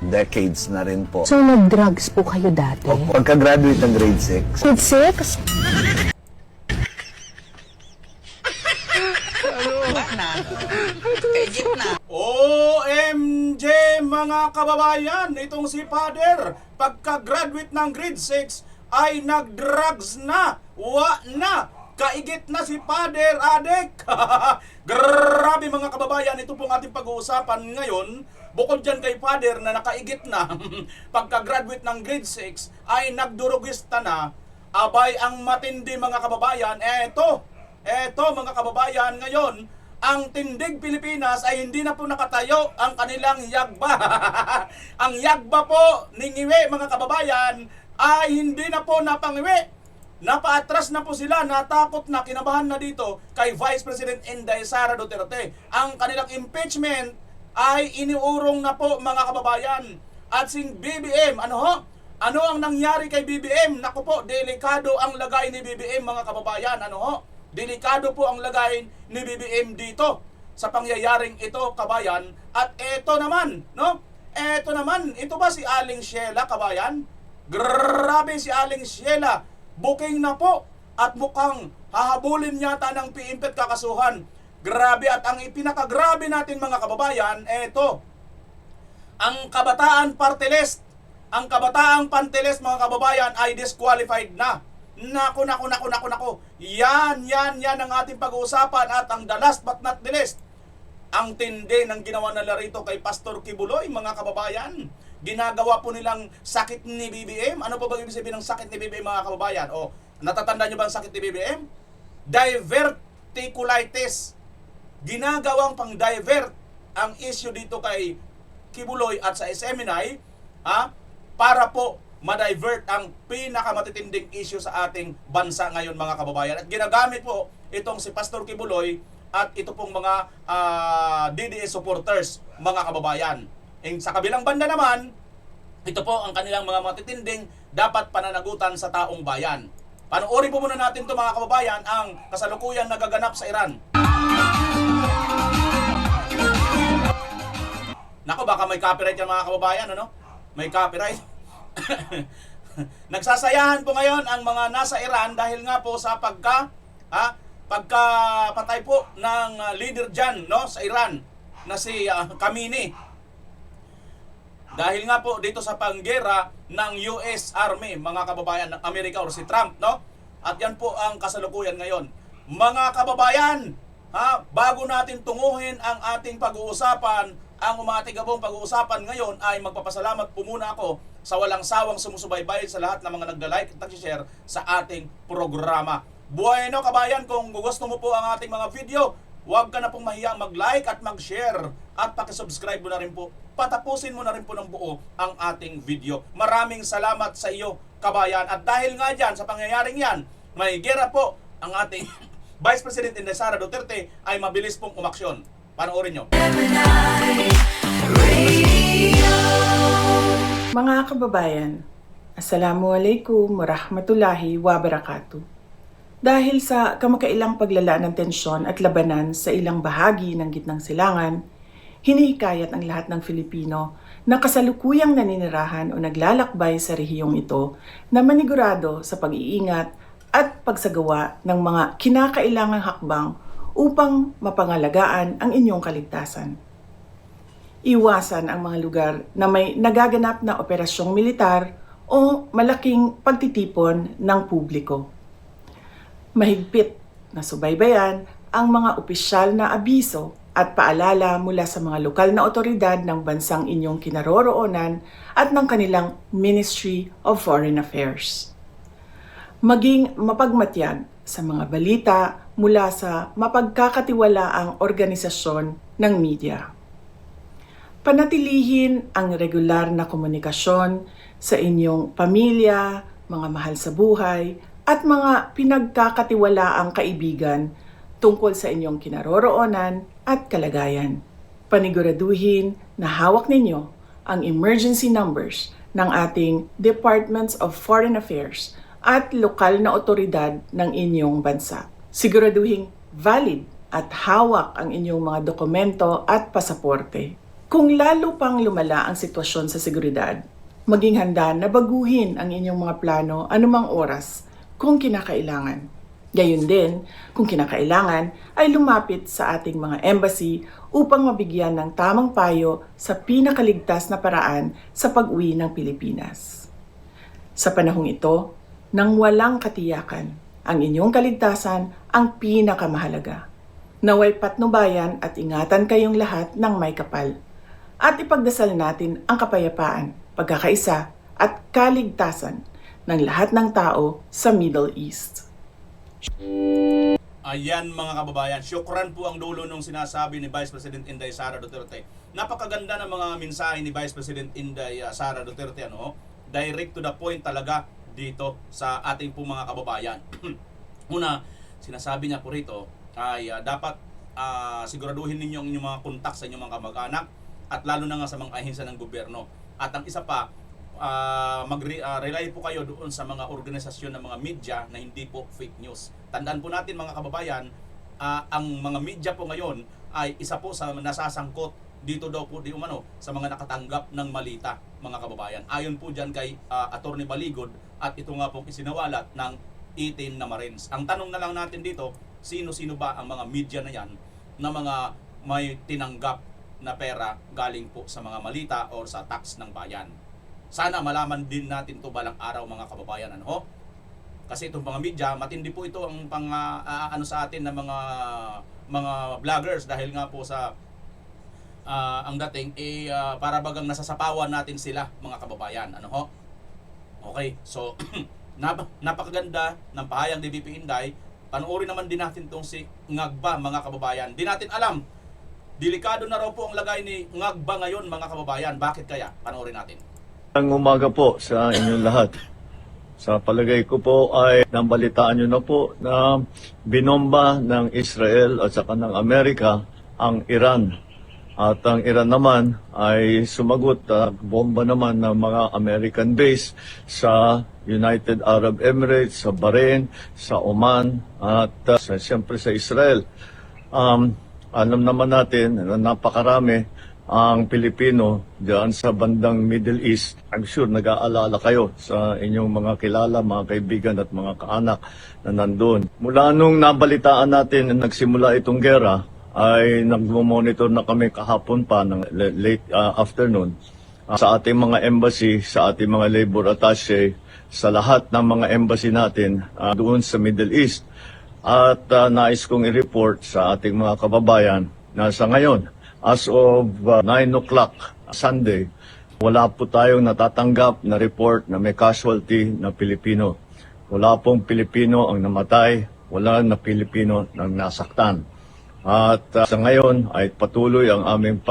Decades na rin po. So, nag-drugs po kayo dati? O, pagka-graduate ng grade 6. Grade 6? OMG mga kababayan, itong si Father, pagka-graduate ng grade 6 ay nag-drugs na, kaigit na si Father Adek. Grabe mga kababayan, ito pong ating pag-uusapan ngayon. Bukod dyan kay Father na nakaigit na, pagka-graduate ng grade 6 ay nagdurugista na, abay ang matindi mga kababayan. Eto mga kababayan, ngayon, ang Tindig Pilipinas ay hindi na po nakatayo ang kanilang yagba. Ang yagba po ni Ngiwi mga kababayan ay hindi na po napangiwi. Napaatras na po sila, natakot na, kinabahan na dito kay Vice President Inday Sara Duterte. Ang kanilang impeachment ay iniurong na po mga kababayan. At sing BBM, ano ang nangyari kay BBM? Naku po, delikado ang lagay ni BBM mga kababayan. Delikado po ang lagay ni BBM dito sa pangyayaring ito, kabayan. At ito naman, ito ba si Aling Sheila, kabayan? Grabe si Aling Sheila. Booking na po at mukhang hahabulin yata ng PNP at kakasuhan. Grabe, at ang ipinakagrabe natin mga kababayan, ito. Ang Kabataan Party List. Ang Kabataang Party List mga kababayan ay disqualified na. Naku. Yan ang ating pag-uusapan. At ang the last but not the least, ang tindi ng ginawa nila rito kay Pastor Kibuloy, mga kababayan. Ginagawa po nilang sakit ni BBM. Ano po ba ibig sabihin ng sakit ni BBM mga kababayan? O, natatanda nyo ba ang sakit ni BBM? Diverticulitis. Ginagawang pang-divert ang issue dito kay Kibuloy at sa SMNI, para po ma-divert ang pinakamatitinding issue sa ating bansa ngayon mga kababayan. At ginagamit po itong si Pastor Kibuloy at ito pong mga DDS supporters mga kababayan. Sa kabilang banda naman, ito po ang kanilang mga matitinding dapat pananagutan sa taong bayan. Panoorin po muna natin ito mga kababayan, ang kasalukuyan nagaganap sa Iran. Naku, baka may copyright yan mga kababayan, May copyright. Nagsasayahan po ngayon ang mga nasa Iran dahil nga po sa pagkapatay po ng leader dyan sa Iran na si Khamenei. Dahil nga po dito sa panggera ng US Army, mga kababayan ng Amerika or si Trump, At yan po ang kasalukuyan ngayon. Mga kababayan, bago natin tunguhin ang ating pag-uusapan, ang umatigabong pag-uusapan ngayon ay magpapasalamat po muna ako sa walang sawang sumusubaybay sa lahat ng mga nagda-like at nag-share sa ating programa. Bueno kabayan, kung gusto mo po ang ating mga video, huwag ka na pong mahiyang mag-like at mag-share at pakisubscribe mo na rin po. Patapusin mo na rin po ng buo ang ating video. Maraming salamat sa iyo kabayan. At dahil nga dyan, sa pangyayaring yan, may gera po ang ating Vice President Inday Sara Duterte ay mabilis pong umaksyon. Panoorin nyo. Mga kababayan, Assalamualaikum warahmatullahi wabarakatuh. Dahil sa kamakailang paglala ng tensyon at labanan sa ilang bahagi ng Gitnang Silangan, hinihikayat ang lahat ng Filipino na kasalukuyang naninirahan o naglalakbay sa rehiyong ito na manigurado sa pag-iingat at pagsagawa ng mga kinakailangang hakbang upang mapangalagaan ang inyong kaligtasan. Iwasan ang mga lugar na may nagaganap na operasyong militar o malaking pagtitipon ng publiko. Mahigpit na subaybayan ang mga opisyal na abiso at paalala mula sa mga lokal na otoridad ng bansang inyong kinaroroonan at ng kanilang Ministry of Foreign Affairs. Maging mapagmatyag sa mga balita mula sa mapagkakatiwalaang organisasyon ng media. Panatilihin ang regular na komunikasyon sa inyong pamilya, mga mahal sa buhay, at mga pinagkakatiwalaang kaibigan tungkol sa inyong kinaroroonan at kalagayan. Paniguraduhin na hawak ninyo ang emergency numbers ng ating Departments of Foreign Affairs at lokal na otoridad ng inyong bansa. Siguraduhin valid at hawak ang inyong mga dokumento at pasaporte. Kung lalo pang lumala ang sitwasyon sa seguridad, maging handa na baguhin ang inyong mga plano anumang oras kung kinakailangan. Gayun din, kung kinakailangan, ay lumapit sa ating mga embassy upang mabigyan ng tamang payo sa pinakaligtas na paraan sa pag-uwi ng Pilipinas. Sa panahong ito, nang walang katiyakan, ang inyong kaligtasan ang pinakamahalaga. Naway patnubayan at ingatan kayong lahat ng may kapal. At ipagdasal natin ang kapayapaan, pagkakaisa at kaligtasan ng lahat ng tao sa Middle East. Ayan mga kababayan, syukran po ang dulo nung sinasabi ni Vice President Inday Sara Duterte. Napakaganda ng mga mensahe ni Vice President Inday Sara Duterte, ano? Direct to the point talaga dito sa ating po mga kababayan. Una, sinasabi niya po rito ay dapat siguraduhin ninyo ang inyong mga kontak sa inyong mga kamag-anak at lalo na nga sa mga ahensya ng gobyerno. At ang isa pa, mag-rely po kayo doon sa mga organisasyon ng mga media na hindi po fake news. Tandaan po natin mga kababayan, ang mga media po ngayon ay isa po sa nasasangkot dito daw po sa mga nakatanggap ng malita mga kababayan. Ayon po dyan kay Attorney Baligod at ito nga pong isinawalat ng 18 na Marines. Ang tanong na lang natin dito, sino-sino ba ang mga media na yan na mga may tinanggap na pera galing po sa mga malita o sa tax ng bayan? Sana malaman din natin to balang araw mga kababayan, ano? Kasi itong mga media, matindi po ito ang sa atin ng mga vloggers dahil nga po sa ang dating para bagang nasasapawan natin sila mga kababayan, ano ho? Okay, so napakaganda ng pahayag ni VP Inday. Panoorin naman din natin tong si Ngagba mga kababayan. Di natin alam, delikado na raw po ang lagay ni Ngagba ngayon mga kababayan. Bakit kaya? Panoorin natin. Ang umaga po sa inyong lahat. Sa palagay ko po ay nambalitaan nyo na po na binomba ng Israel at saka ng Amerika ang Iran. At ang Iran naman ay sumagot bomba naman ng mga American base sa United Arab Emirates, sa Bahrain, sa Oman at siyempre sa Israel. Alam naman natin na napakarami ang Pilipino diyan sa bandang Middle East. I'm sure nag-aalala kayo sa inyong mga kilala, mga kaibigan at mga kaanak na nandun. Mula nung nabalitaan natin na nagsimula itong gera, ay nag-monitor na kami kahapon pa ng late afternoon sa ating mga embassy, sa ating mga labor attaché, sa lahat ng mga embassy natin doon sa Middle East. At nais kong i-report sa ating mga kababayan na sa ngayon, as of 9 o'clock Sunday, wala po tayong natatanggap na report na may casualty na Pilipino. Wala pong Pilipino ang namatay, wala na Pilipino ang nasaktan. At sa ngayon ay patuloy ang aming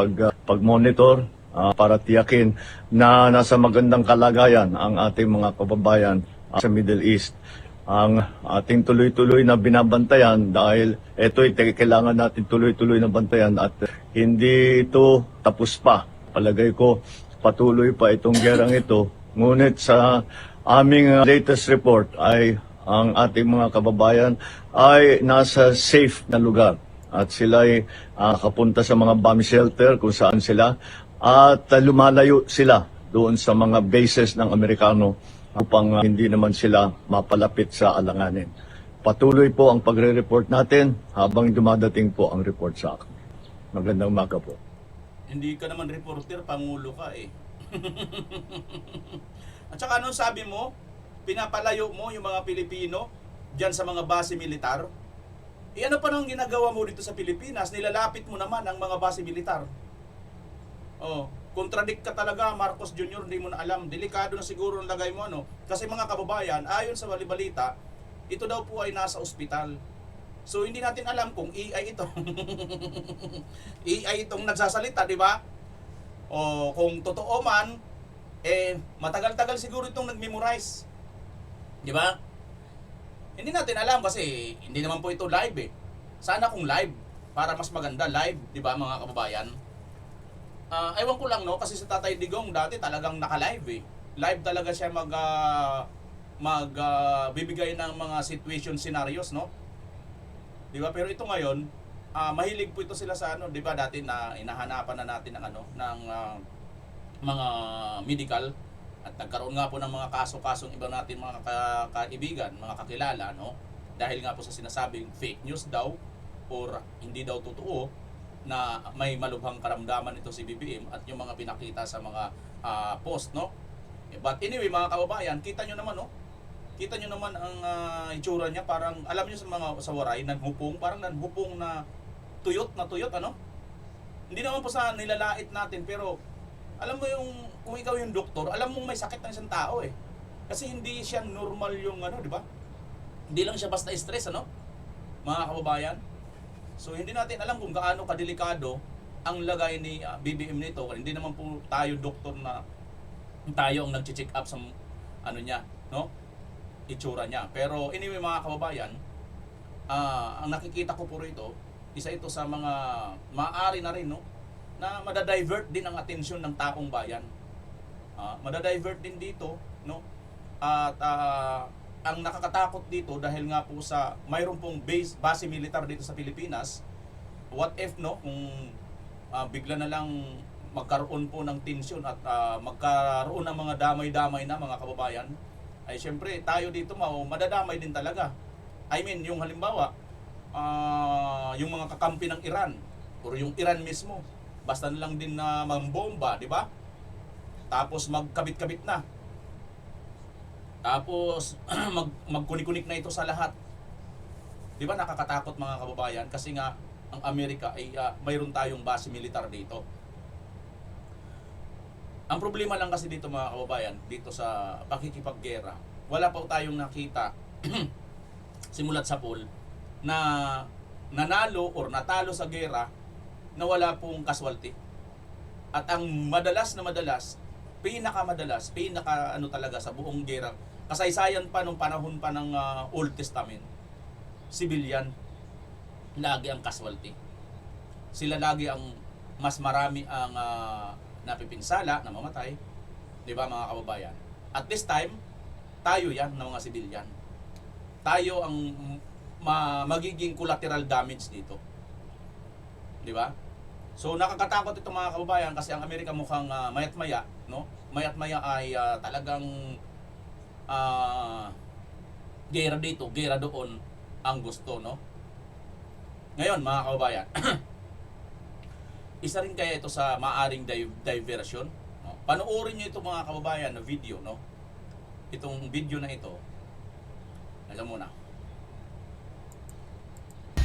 pag-monitor para tiyakin na nasa magandang kalagayan ang ating mga kababayan sa Middle East. Ang ating tuloy-tuloy na binabantayan dahil ito'y kailangan natin tuloy-tuloy na bantayan at hindi ito tapos pa. Palagay ko patuloy pa itong gerang ito. Ngunit sa aming latest report ay ang ating mga kababayan ay nasa safe na lugar at sila ay kapunta sa mga bomb shelter kung saan sila at lumalayo sila doon sa mga bases ng Amerikano upang hindi naman sila mapalapit sa alanganin. Patuloy po ang pagre-report natin habang dumadating po ang report sa akin. Magandang umaga po. Hindi ka naman reporter, pangulo ka eh. At saka anong sabi mo? Pinapalayo mo yung mga Pilipino dyan sa mga base militar? Ano pa nang ginagawa mo dito sa Pilipinas? Nilalapit mo naman ang mga base militar. Oh, contradict ka talaga, Marcos Jr., hindi mo na alam. Delikado na siguro ang lagay mo, ano? Kasi mga kababayan, ayon sa balibalita, ito daw po ay nasa ospital. So hindi natin alam kung AI ito. AI itong nagsasalita, di ba? O kung totoo man, matagal-tagal siguro itong nag-memorize. Di ba? Hindi natin alam kasi hindi naman po ito live eh. Sana kung live, para mas maganda live, di ba mga kababayan? Ewan ko lang no, kasi sa Tatay Digong dati talagang naka-live eh. Live talaga siya bibigay ng mga situation scenarios no. Di ba? Pero ito ngayon, mahilig po ito sila sa ano, 'di ba? Dati na inahanapan na natin ng ano, ng mga medical at nagkaroon nga po ng mga kaso-kasong iba natin mga kaibigan, mga kakilala, no? Dahil nga po sa sinasabing fake news daw or hindi daw totoo na may malubhang karamdaman ito si BBM at yung mga pinakita sa mga post, no? But anyway, mga kababayan, kita nyo naman, no? Kita nyo naman ang itsura niya, parang alam nyo sa mga sa waray, nanhupong, parang nanhupong na tuyot, ano? Hindi naman po sa nilalait natin, pero alam mo yung, kung ikaw yung doktor, alam mong may sakit ng isang tao eh. Kasi hindi siya normal yung ano, di ba? Hindi lang siya basta stress, ano? Mga kababayan. So hindi natin alam kung gaano kadelikado ang lagay ni BBM nito. Hindi naman po tayo doktor na tayo ang nag-check up sa ano niya, no? Itsura niya. Pero anyway mga kababayan, ang nakikita ko po rito, isa ito sa mga maaari na rin, no? Na madadivert din ang atensyon ng taong bayan. Madadivert din dito, no? At ang nakakatakot dito dahil nga po sa mayroon pong base militar dito sa Pilipinas, what if, no, kung bigla na lang magkaroon po ng tensyon at magkaroon ng mga damay-damay na mga kababayan, ay syempre tayo dito madadamay din talaga. I mean, yung halimbawa, yung mga kakampi ng Iran or yung Iran mismo, basta na lang din na mambomba, di ba? Tapos magkabit-kabit na. Tapos magkunik-kunik na ito sa lahat. Di ba nakakatakot mga kababayan? Kasi nga ang Amerika ay mayroon tayong base militar dito. Ang problema lang kasi dito mga kababayan, dito sa pakikipaggera, wala pa tayong nakita simulat sa pool na nanalo or natalo sa gera na wala pong casualty. At ang madalas, pinaka ano talaga sa buong gera, kasaysayan pa nung panahon pa ng Old Testament, civilian lagi ang casualty. Sila lagi ang mas marami ang napipinsala, namamatay, 'di ba mga kababayan? At this time, tayo yan ng mga civilian. Tayo ang magiging collateral damage dito. 'Di ba? So nakakatakot ito mga kababayan kasi ang Amerika mukhang mayat-maya, no? Mayat-maya ay talagang gera dito, gera doon ang gusto, no? Ngayon mga kababayan, isa rin kaya ito sa maaring diversion, no? Panoorin niyo ito mga kababayan na video, no? Itong video na ito. Alam mo na.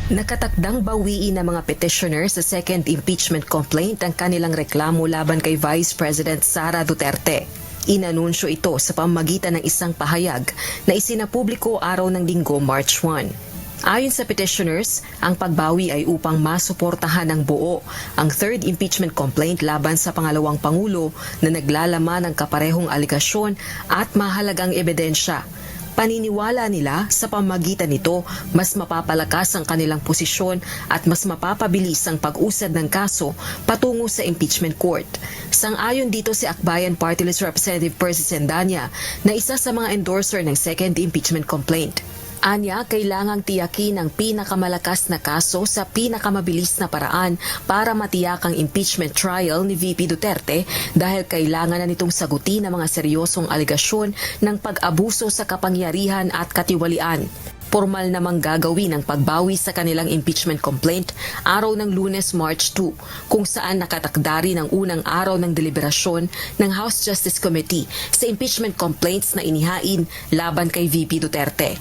Nakatakdang bawiin ng mga petitioner sa second impeachment complaint ang kanilang reklamo laban kay Vice President Sara Duterte. Inanunsyo ito sa pamamagitan ng isang pahayag na isinapubliko araw ng Linggo, March 1. Ayon sa petitioners, ang pagbawi ay upang masuportahan ng buo ang third impeachment complaint laban sa pangalawang Pangulo na naglalaman ng kaparehong aligasyon at mahalagang ebidensya. Paniniwala nila sa pamamagitan nito, mas mapapalakas ang kanilang posisyon at mas mapapabilis ang pag-usad ng kaso patungo sa impeachment court. Sang-ayon dito si Akbayan Party List Representative Percy Sendanya na isa sa mga endorser ng second impeachment complaint. Anya, kailangang tiyakin ang pinakamalakas na kaso sa pinakamabilis na paraan para matiyak ang impeachment trial ni VP Duterte dahil kailangan na nitong sagutin ang mga seryosong aligasyon ng pag-abuso sa kapangyarihan at katiwalian. Formal namang gagawin ang pagbawi sa kanilang impeachment complaint araw ng Lunes, March 2, kung saan nakatakda rin ang unang araw ng deliberasyon ng House Justice Committee sa impeachment complaints na inihain laban kay VP Duterte.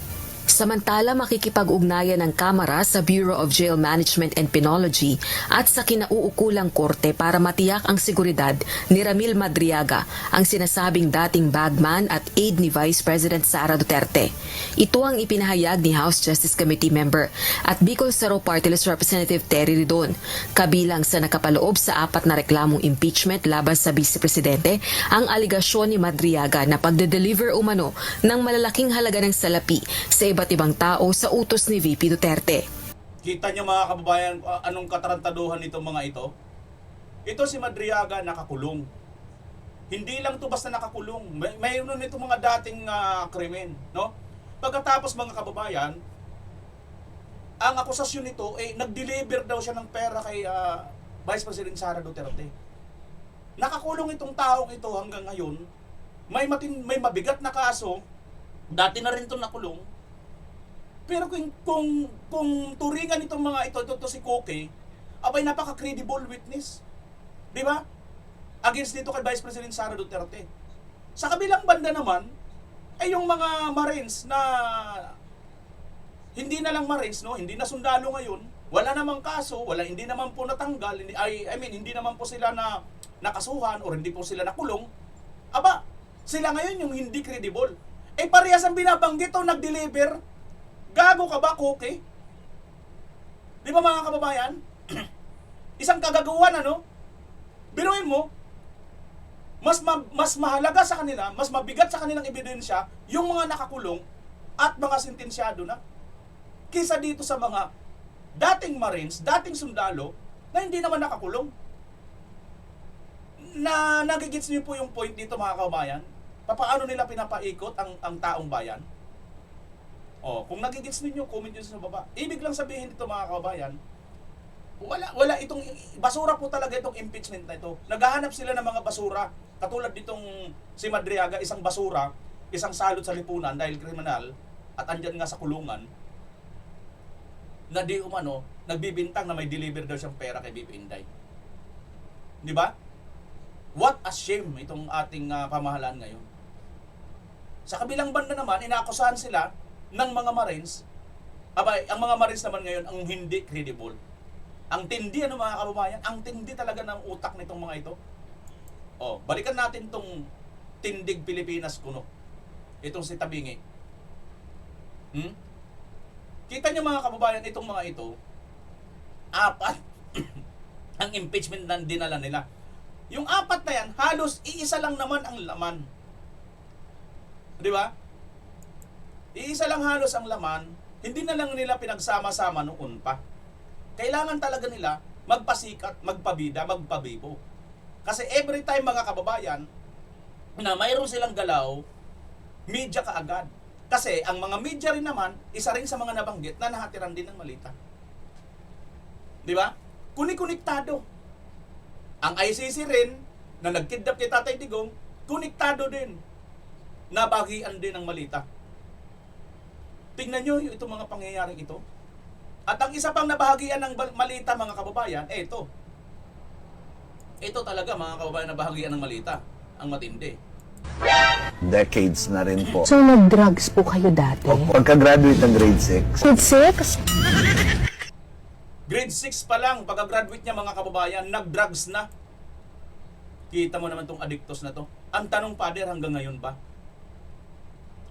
Samantala, makikipag-ugnayan ng Kamara sa Bureau of Jail Management and Penology at sa kinauukulang korte para matiyak ang seguridad ni Ramil Madriaga, ang sinasabing dating bagman at aide ni Vice President Sara Duterte. Ito ang ipinahayag ni House Justice Committee member at Bicol Saro Party List Representative Terry Ridon. Kabilang sa nakapaloob sa 4 na reklamong impeachment laban sa Vice Presidente, ang aligasyon ni Madriaga na pagde-deliver umano ng malalaking halaga ng salapi sa iba't ibang tao sa utos ni VP Duterte. Kita niyo mga kababayan, anong katarantaduhan nitong mga ito? Ito si Madriaga nakakulong. Hindi lang ito basta nakakulong. Mayroon nito mga dating krimen, no? Pagkatapos mga kababayan, ang akusasyon nito, nag-deliver daw siya ng pera kay Vice President Sara Duterte. Nakakulong itong taong ito hanggang ngayon. May mabigat na kaso, dati na rin itong nakulong. Pero kung turingan itong mga ito si Koke, abay napaka-credible witness. Di ba? Against dito kay Vice President Sara Duterte. Sa kabilang banda naman, ay yung mga Marines na hindi na lang Marines, no? Hindi na sundalo ngayon, wala namang kaso, hindi naman po natanggal, hindi naman po sila na nakasuhan or hindi po sila nakulong. Aba, sila ngayon yung hindi credible. Parehas ang binabanggit o nag-deliver. Gago ka ba, Koke? Di ba mga kababayan? Isang kagagawan, ano? Biruin mo, mas mahalaga sa kanila, mas mabigat sa kanilang ebidensya yung mga nakakulong at mga sentensyado na kaysa dito sa mga dating Marines, dating sundalo na hindi naman nakakulong. Na nagigits niyo po yung point dito mga kababayan? Paano nila pinapaikot ang taong bayan? Kung nagigits ninyo, comment nyo sa baba. Ibig lang sabihin dito mga kababayan, wala itong basura po talaga itong impeachment na ito. Naghahanap sila ng mga basura. Katulad ditong si Madriaga, isang basura, isang salot sa lipunan dahil kriminal at andyan nga sa kulungan na di umano, nagbibintang na may deliver daw siyang pera kay BP Inday. Di ba? What a shame itong ating pamahalaan ngayon. Sa kabilang banda naman, inaakusahan sila ng mga Marines. Abay, ang mga Marines naman ngayon ang hindi credible. Ang tindi, ano mga kababayan? Ang tindi talaga ng utak nitong mga ito. Balikan natin tong tindig Pilipinas kuno. Itong si Tabingi. Kita nyo mga kababayan, itong mga ito, 4 ang impeachment na dinala nila. Yung 4 na yan, halos iisa lang naman ang laman. Di ba? Iisa lang halos ang laman, hindi na lang nila pinagsama-sama noon pa. Kailangan talaga nila magpasikat, magpabida, magpabibo. Kasi every time mga kababayan na mayroon silang galaw, media kaagad. Kasi ang mga media rin naman, isa rin sa mga nabanggit na nahatiran din ng malita. Di ba? Kunikonnektado. Ang ICC rin, na nagkidnap kay Tatay Digong, konektado din. Nabagian din ng malita. Tingnan nyo itong mga pangyayaring ito. At ang isa pang nabahagian ng malita mga kababayan, ito. Ito talaga mga kababayan nabahagian ng malita. Ang matindi. Decades na rin po. So, nag-drugs po kayo dati? Pagka-graduate ng grade 6, Grade 6? Grade 6 pa lang, pagka-graduate niya mga kababayan, nag-drugs na. Kita mo naman tong addictos na to. Ang tanong, Father, hanggang ngayon ba?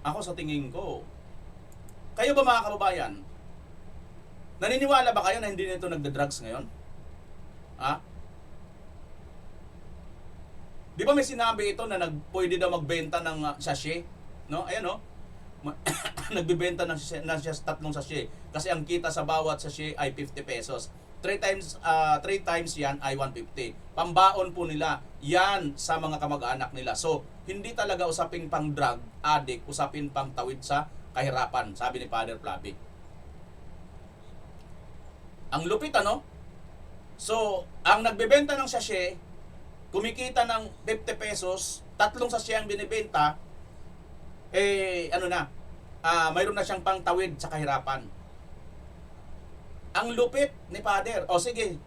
Ako sa tingin ko, kayo ba mga kababayan, naniniwala ba kayo na hindi nito nagda-drugs ngayon? Di ba may sinabi ito na pwede daw magbenta ng sachet? No? Ayan, no? Nagbibenta ng 3 sachet. Kasi ang kita sa bawat sachet ay 50 pesos. 3 times yan ay 150. Pambaon po nila yan sa mga kamag-anak nila. So, hindi talaga usaping pang drug addict, usapin pang tawid sa kahirapan, sabi ni Father Flavi. Ang lupit, ano? So, ang nagbebenta ng sachet, kumikita ng 50 pesos, 3 sachet ang binibenta, mayroon na siyang pangtawid sa kahirapan. Ang lupit ni Father. Sige.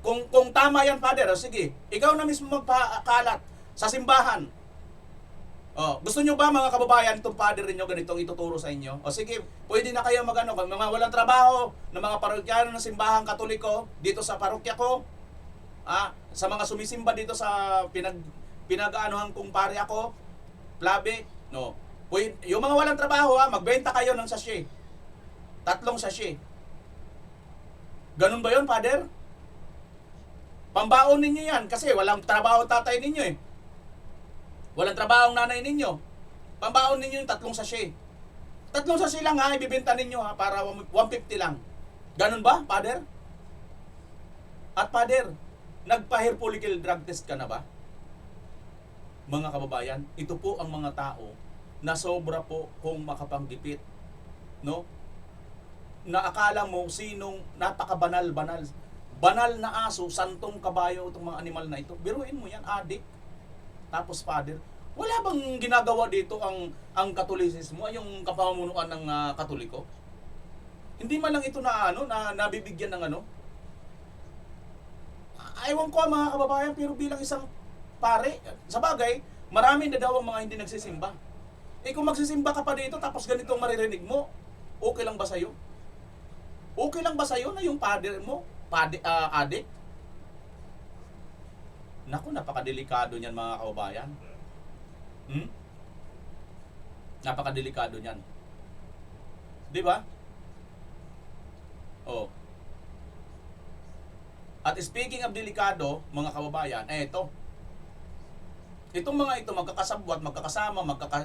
Kung tama yan, Father, sige. Ikaw na mismo magpakalat sa simbahan. Gusto nyo ba mga kababayan itong Father ninyo ganitong ituturo sa inyo? Sige, pwede na kayo mga walang trabaho na mga parokyano ng simbahang Katoliko dito sa parokya ko. Sa mga sumisimba dito sa pinag-aanohan kong pare ako, Flavi, no. Yung mga walang trabaho, magbenta kayo ng sachet. 3 sachet. Ganun ba yun, Father? Pambaon ninyo yan kasi walang trabaho tatay ninyo eh. Walang trabaho ang nanay ninyo. Pambaon ninyo yung 3 sachet. 3 sachet lang ibibenta ninyo para 150 lang. Ganun ba, Father? At Father, nagpa-hair follicle drug test ka na ba? Mga kababayan, ito po ang mga tao na sobra po kung makapanggipit. No? na akala mo sinong napakabanal-banal. Banal na aso, santong kabayo itong mga animal na ito. Biruin mo yan, adik. Tapos father. Wala bang ginagawa dito ang Katolisismo, yung kapamunuan ng Katoliko? Hindi man lang ito na nabibigyan ng Ewan ko mga kababayan, pero bilang isang pare, sa bagay, marami na daw ang mga hindi nagsisimba. Kung magsisimba ka pa dito tapos ganitong maririnig mo, okay lang ba sa'yo? Okay lang ba sa'yo na yung father mo, adik? Naku, napakadelikado niyan mga kababayan. Napakadelikado niyan. Di ba? Oh. At speaking of delikado, mga kababayan, ito. Itong mga ito, magkakasabwat, magkakasama,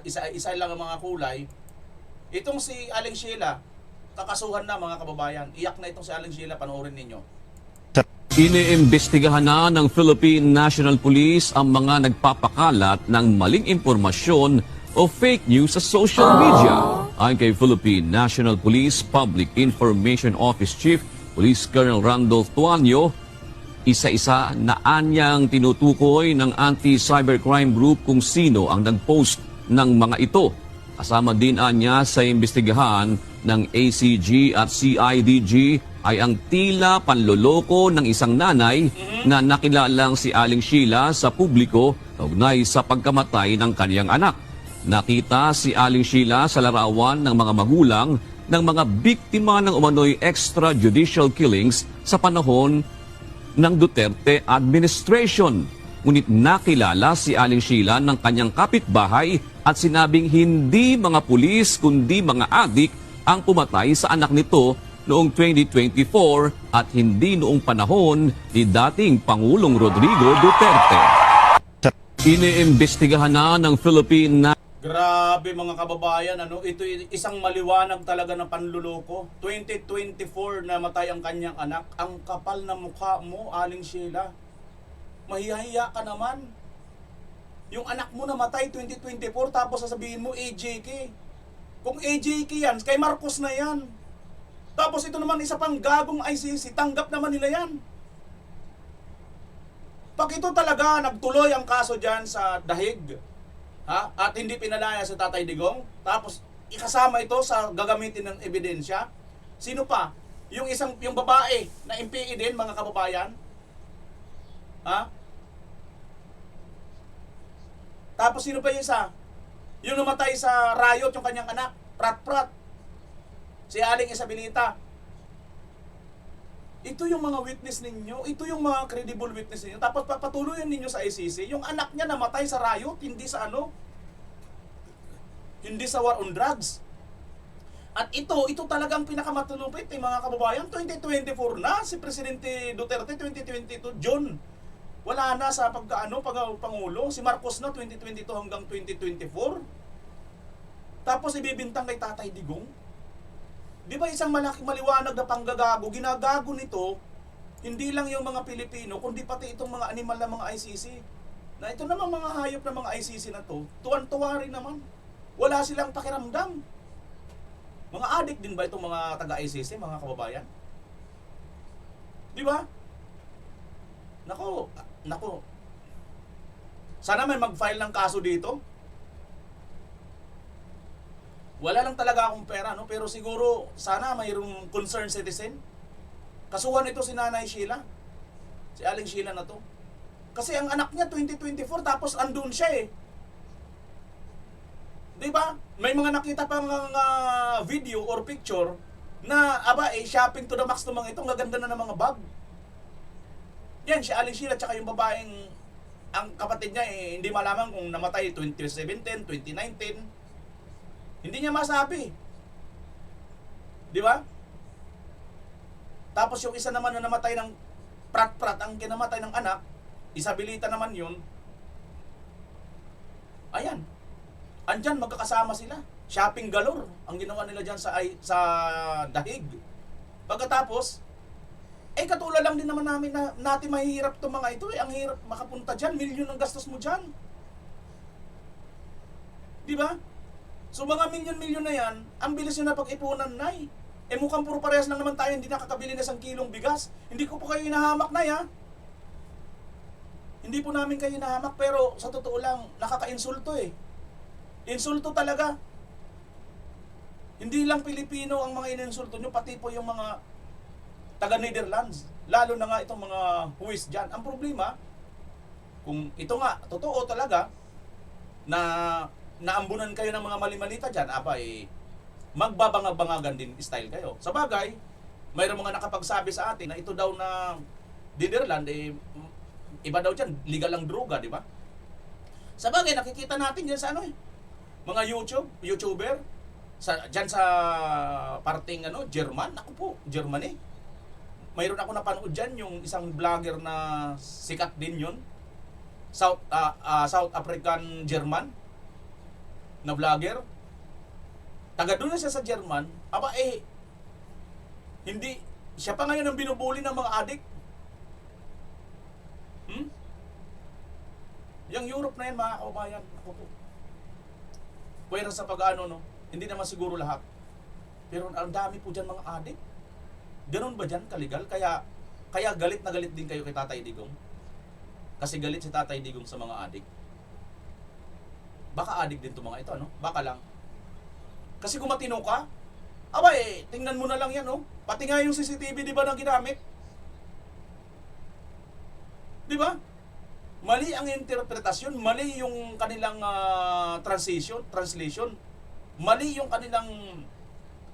isa lang ang mga kulay. Itong si Aling Sheila, kakasuhan na mga kababayan. Iyak na itong si Aling Sheila, panoorin ninyo. Iniimbestigahan na ng Philippine National Police ang mga nagpapakalat ng maling impormasyon o fake news sa social media. Ayon kay Philippine National Police Public Information Office Chief Police Colonel Randolph Tuanyo, isa-isa na anyang tinutukoy ng anti-cybercrime group kung sino ang nag-post ng mga ito. Kasama din anya sa imbestigahan ng ACG at CIDG ay ang tila panloloko ng isang nanay na nakilalang si Aling Sheila sa publiko kaugnay sa pagkamatay ng kaniyang anak. Nakita si Aling Sheila sa larawan ng mga magulang ng mga biktima ng umano'y extrajudicial killings sa panahon ng Duterte administration. Ngunit nakilala si Aling Sheila ng kanyang kapitbahay at sinabing hindi mga pulis kundi mga adik ang pumatay sa anak nito noong 2024 at hindi noong panahon ni dating Pangulong Rodrigo Duterte. Iniimbestigahan na ng Philippine Grabe mga kababayan, ito isang maliwanag talaga na panluloko. 2024 na matay ang kanyang anak. Ang kapal na mukha mo, Aling Sheila. Mahihahiya ka naman. Yung anak mo namatay 2024 tapos sasabihin mo AJK. Kung AJK yan, kay Marcos na yan. Tapos ito naman isa pang gagong ICC, tanggap naman nila yan. Pag ito talaga nagtuloy ang kaso dyan sa Dahig, at hindi pinalaya sa Tatay Digong, tapos ikasama ito sa gagamitin ng ebidensya, sino pa? Yung babae na MPE din, mga kababayan? Tapos sino pa yung isa? Yung namatay sa riot, yung kanyang anak, Prat-Prat. Si Aling Isabelita. Ito yung mga witness ninyo, ito yung mga credible witness ninyo. Tapos papatuloyan ninyo sa ICC, yung anak niya namatay sa riot, hindi sa hindi sa war on drugs. At ito talagang pinakamatulupit mga kababayan. 2024 na, si Presidente Duterte 2022, June. Wala na sa Pangulo. Si Marcos na 2022 hanggang 2024. Tapos ibibintang kay Tatay Digong. Di ba isang maliwanag na panggagago, ginagago nito, hindi lang yung mga Pilipino, kundi pati itong mga animal na mga ICC. Na ito naman mga hayop na mga ICC na to, tuwan-tuwa rin naman. Wala silang pakiramdam. Mga adik din ba itong mga taga-ICC, mga kababayan? Di ba? Nako. Sana may mag-file ng kaso dito. Wala lang talaga akong pera, pero siguro sana mayroong concerned citizen. Kasuhan ito si Nanay Sheila. Si Aling Sheila na to. Kasi ang anak niya 2024 tapos andun siya . Di ba? May mga nakita pang video or picture na shopping to the max ng mga ito, ang gaganda na ng mga bag. Yan, si Aling Sheila tsaka yung babaeng ang kapatid niya hindi malaman kung namatay 2017, 2019. Hindi niya masabi. Di ba? Tapos yung isa naman na namatay ng Prat-Prat, ang kinamatay ng anak, Isabelita naman yun. Ayan. Andyan, magkakasama sila. Shopping galore ang ginawa nila dyan sa Dahig. Pagkatapos, katulad lang din naman natin mahihirap itong mga ito . Ang hirap makapunta dyan, milyon ang gastos mo dyan. Di ba? So mga milyon-milyon na yan, ang bilis nyo na pag-ipunan, Nay. mukhang puro parehas lang naman tayo, hindi nakakabili na 1 kilong bigas. Hindi ko po kayo hinahamak na ya. Hindi po namin kayo hinahamak, pero sa totoo lang, nakaka-insulto eh. Insulto talaga. Hindi lang Pilipino ang mga ininsulto nyo, pati po yung mga taga-Netherlands. Lalo na nga itong mga huwis dyan. Ang problema, kung ito nga, totoo talaga, na naambunan kayo ng mga mali-malita dyan, magbabangag-bangagan din style kayo. Sa bagay, mayroong mga nakapagsabi sa atin na ito daw na Netherlands, iba daw dyan, legal ang droga, di ba? Sa bagay, nakikita natin dyan sa mga YouTuber, dyan sa parting German, ako po, Germany. Mayroon ako napanood dyan, yung isang vlogger na sikat din yun. South African German na vlogger. Taga doon na siya sa German. Hindi, siya pa ngayon ang binubuli ng mga adik. Yung Europe na yan, mga kaubayan, ako po. Pwera sa pag-ano, hindi naman siguro lahat. Pero ang dami po dyan mga adik. Ganun ba dyan kaligal? Kaya galit na galit din kayo kay Tatay Digong. Kasi galit si Tatay Digong sa mga adik. Baka adik din to mga ito, Baka lang. Kasi kung matino ka, tingnan mo na lang yan, Pati nga yung CCTV, di ba, na ginamit? Di ba? Mali ang interpretasyon, mali yung kanilang translation, mali yung kanilang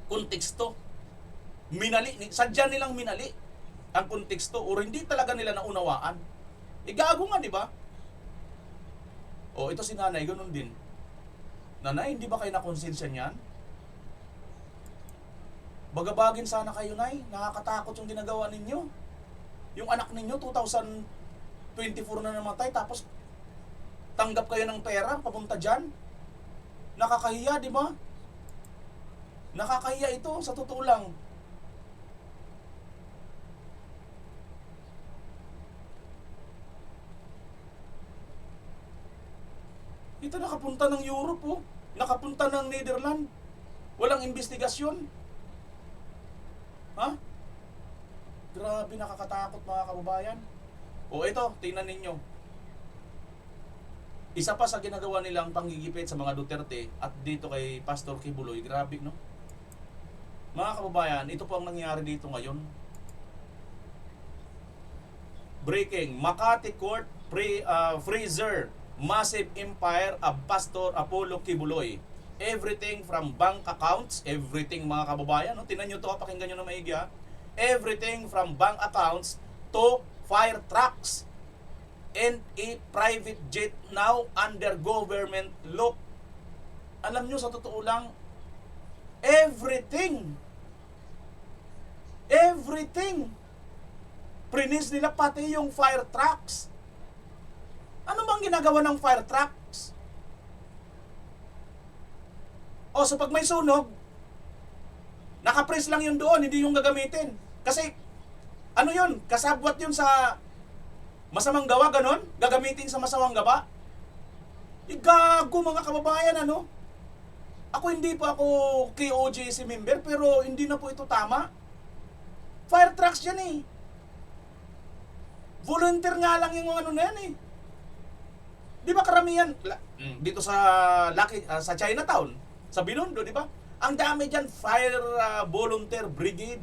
konteksto. Sadya nilang minali ang konteksto o hindi talaga nila naunawaan. Gago nga, di ba? Ito si nanay, ganun din. Nanay, hindi ba kayo nakonsensya niyan? Bagabagin sana kayo, nay. Nakakatakot yung ginagawa ninyo. Yung anak ninyo, 2024 na namatay, tapos tanggap kayo ng pera, papunta dyan. Nakakahiya, di ba? Nakakahiya ito, sa totoo lang. Ito nakapunta ng Europe, nakapunta ng Netherlands. Walang investigasyon. Ha? Grabe, nakakatakot mga kababayan. Ito, tingnan ninyo. Isa pa sa ginagawa nilang panggigipit sa mga Duterte at dito kay Pastor Kibuloy, grabe, no? Mga kababayan, ito po ang nangyayari dito ngayon. Breaking, Makati Court freezer massive empire of Pastor Apollo Kibuloy. Everything from bank accounts, everything mga kababayan, tingnan nyo to, pakinggan nyo na maigi, everything from bank accounts to fire trucks and a private jet now under government look. Alam nyo, sa totoo lang, everything prinis nila, pati yung fire trucks. Ano bang ginagawa ng fire trucks? So pag may sunog, nakapress lang yun doon, hindi yung gagamitin. Kasi, yun? Kasabwat yun sa masamang gawa, ganon? Gagamitin sa masamang gawa? Gago mga kababayan, Ako hindi po ako KOJC member, pero hindi na po ito tama. Fire trucks yan Volunteer nga lang yung na yan Di ba karamihan dito sa sa Chinatown, sa Binondo, di ba? Ang dami diyan fire volunteer brigade.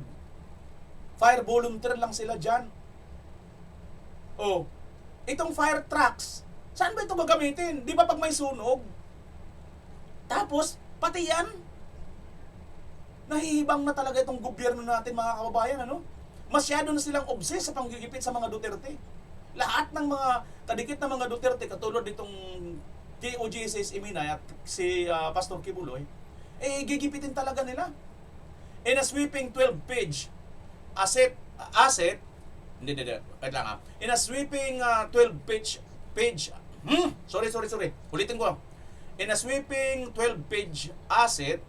Fire volunteer lang sila diyan. Itong fire trucks, saan ba ito gagamitin? Di ba pag may sunog? Tapos pati yan, nahihibang na talaga itong gobyerno natin mga kababayan, Masyado na silang obsessed sa panggigipit sa mga Duterte. Lahat ng mga kadikit na mga Duterte, katulad nitong KOJC Iminay at si Pastor Kibuloy, gigipitin talaga nila. In a sweeping 12-page wait lang In a sweeping 12-page ulitin ko. In a sweeping 12-page asset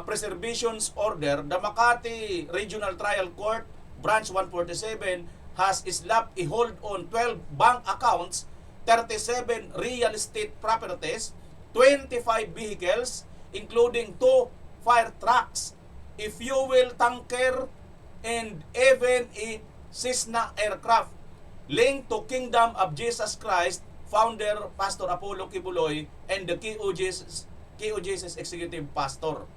preservations order, the Makati Regional Trial Court, Branch 147, has slapped a hold on 12 bank accounts, 37 real estate properties, 25 vehicles, including 2 fire trucks, a fuel tanker, and even a Cessna aircraft linked to Kingdom of Jesus Christ founder Pastor Apollo Kibuloy and the KOJC's executive pastor.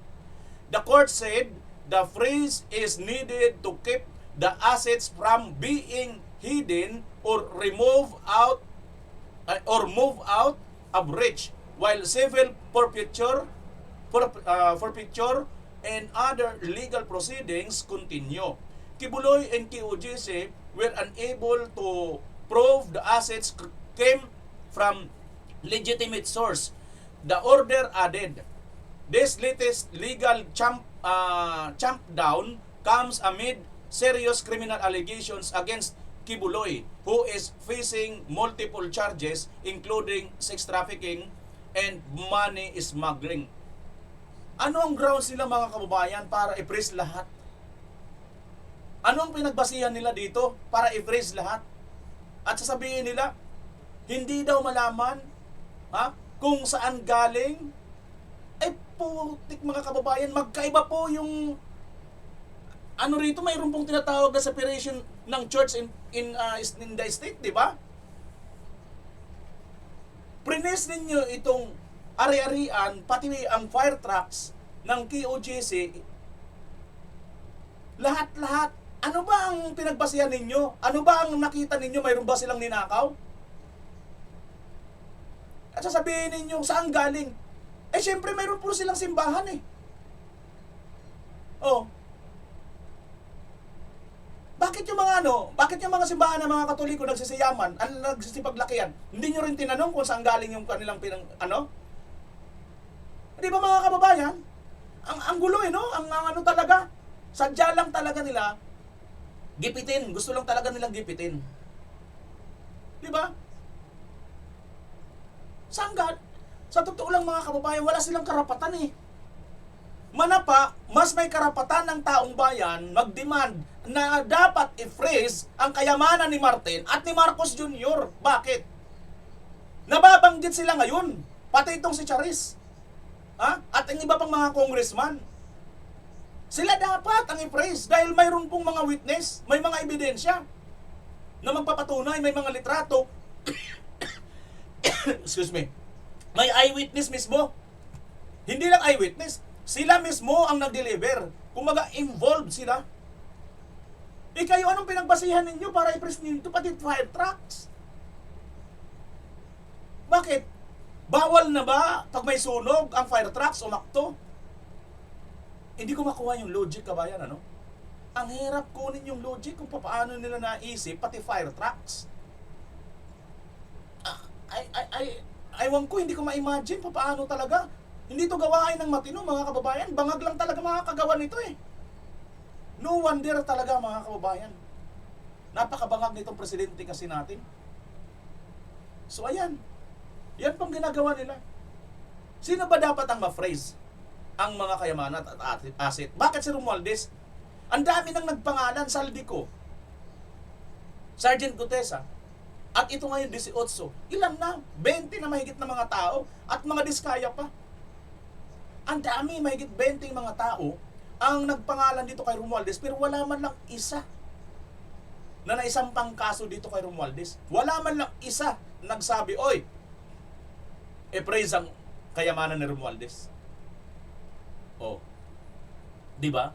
The court said the freeze is needed to keep the assets from being hidden or move out of reach, while civil forfeiture and other legal proceedings continue. Kibuloy and KOJC were unable to prove the assets came from legitimate source. The order added, this latest legal down comes amid serious criminal allegations against Kibuloy, who is facing multiple charges including sex trafficking and money smuggling. Ano ang grounds nila mga kababayan para i-freeze lahat? Ano ang pinagbasihan nila dito para i-freeze lahat? At sasabihin nila, hindi daw malaman kung saan galing. Putik mga kababayan, magkaiba po yung ano rito, mayroon pong tinatawag na separation ng church in the state, di ba? Prines ninyo itong ari-arian, pati ang fire trucks ng KOJC, lahat-lahat. Ano ba ang pinagbasihan ninyo? Ano ba ang nakita ninyo? Mayroon ba silang ninakaw? At sasabihin ninyo, saan galing? Siyempre, mayroon po silang simbahan Bakit yung mga simbahan ng mga Katoliko nagsisiyaman, nagsisipaglakihan? Hindi nyo rin tinanong kung saan galing yung kanilang Di ba mga kababayan? Ang gulo ang talaga. Sadya lang talaga nila gipitin. Gusto lang talaga nilang gipitin. Di ba? Saan Sa totoo lang mga kababayan, wala silang karapatan Manapa, mas may karapatan ng taong bayan mag-demand na dapat i-freeze ang kayamanan ni Martin at ni Marcos Jr. Bakit? Nababanggit sila ngayon, pati itong si Charis. At ang iba pang mga congressman. Sila dapat ang i-freeze dahil mayroon pong mga witness, may mga ebidensya na magpapatunay, may mga litrato. Excuse me. May eyewitness mismo. Hindi lang eyewitness, sila mismo ang nag-deliver. Kumaga involved sila. Kayo anong pinagbasihan ninyo para i-freeze ninyo pati fire trucks? Bakit? Bawal na ba pag may sunog ang fire trucks umakto? Hindi ko makuha yung logic, kabayan, Ang hirap kunin yung logic kung paano nila naisip pati fire trucks. Aywan ko, hindi ko ma-imagine paano talaga. Hindi to gawain ng matino, mga kababayan. Bangag lang talaga mga kagawa nito No wonder talaga, mga kababayan. Napakabangag nitong presidente kasi natin. So ayan, yan pong ginagawa nila. Sino ba dapat ang ma-freeze ang mga kayamanan at asset? Bakit si Romualdez? Ang dami nang nagpangalan, Saldico, Sergeant Gutesa, at ito ngayon 18. Ilan na? 20 na mahigit na mga tao at mga diskaya pa. Ang dami, mahigit 20 mga tao ang nagpangalan dito kay Romualdez, pero wala man lang isa na naisampang kaso dito kay Romualdez. Wala man lang isa nagsabi, oy, praise ang kayamanan ni Romualdez. Di ba?